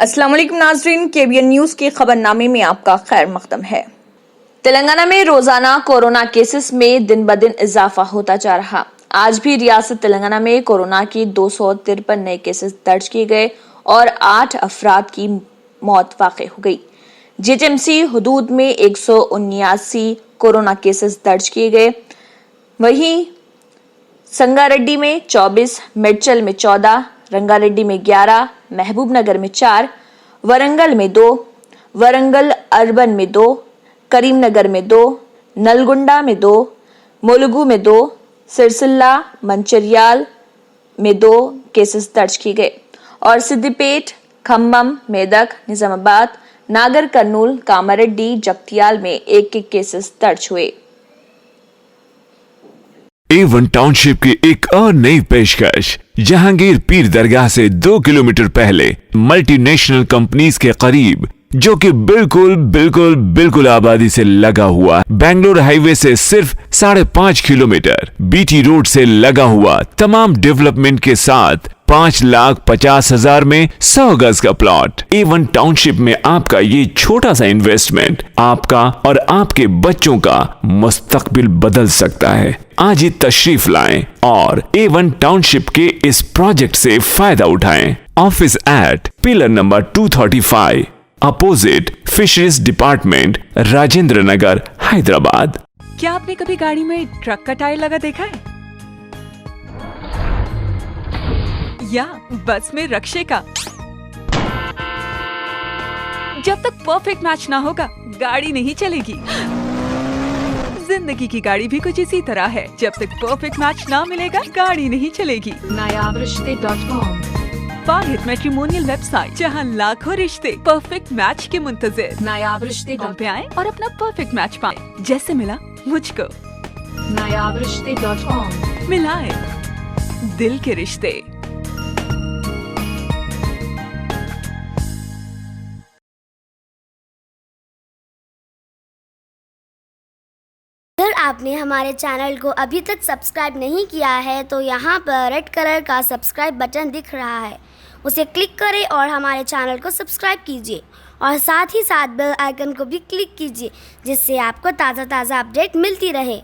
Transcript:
अस्सलाम वालेकुम नाज़रीन, केबीएन न्यूज़ के खबरनामे में आपका खैर मकदम है। तेलंगाना में रोजाना कोरोना केसेस में दिन ब दिन इजाफा होता जा रहा। आज भी रियासत तेलंगाना में कोरोना के 253 नए केसेस दर्ज किए गए और 8 अफराद की मौत वाक़ई हो गई। जीएचएमसी हुदूद में 179 कोरोना केसेस दर्ज किए गए। वहीं संगारेड्डी में 24, मेडचल में 14, रंगारेड्डी में 11, महबूब नगर में 4, वरंगल में 2, वरंगल अर्बन में 2, करीमनगर में 2, नलगुंडा में 2, मुलुगु में 2, सिरसिल्ला मंचिर्याल में 2 केसेस दर्ज किए गए और सिद्दीपेट, खम्मम, मेदक, निजामाबाद, नागर कर्नूल, कामारेड्डी, जगतियाल में एक केसेस दर्ज हुए। A1 टाउनशिप की एक और नई पेशकश। जहांगीर पीर दरगाह से 2 किलोमीटर पहले मल्टीनेशनल कंपनीज के करीब, जो कि बिल्कुल आबादी से लगा हुआ, बेंगलोर हाईवे से सिर्फ 5.5 किलोमीटर, बीटी रोड से लगा हुआ, तमाम डेवलपमेंट के साथ 5,50,000 में 100 गज का प्लॉट। A1 टाउनशिप में आपका ये छोटा सा इन्वेस्टमेंट आपका और आपके बच्चों का मुस्तकबिल बदल सकता है। आज ही तशरीफ लाएं और A1 टाउनशिप के इस प्रोजेक्ट से फायदा उठाएं। Office at pillar number 235, opposite fisheries department, Rajendra Nagar, Hyderabad. क्या आपने कभी गाड़ी में ट्रक का टायर लगा देखा है? या बस में रक्षे का? जब तक परफेक्ट मैच ना होगा, गाड़ी नहीं चलेगी। जिंदगी की गाड़ी भी कुछ इसी तरह है। जब तक परफेक्ट मैच ना मिलेगा, गाड़ी नहीं चलेगी। nayabrishte.com वाहिद मैट्रिमोनियल वेबसाइट, जहां लाखों रिश्ते परफेक्ट मैच के मुंतजिर। nayabrishte.com पे आए और अपना परफेक्ट मैच पाएं, जैसे मिला मुझको। nayabrishte.com मिलाए दिल के रिश्ते। अगर आपने हमारे चैनल को अभी तक सब्सक्राइब नहीं किया है तो यहाँ पर रेड कलर का सब्सक्राइब बटन दिख रहा है, उसे क्लिक करें और हमारे चैनल को सब्सक्राइब कीजिए और साथ ही साथ बेल आइकन को भी क्लिक कीजिए, जिससे आपको ताज़ा अपडेट मिलती रहे।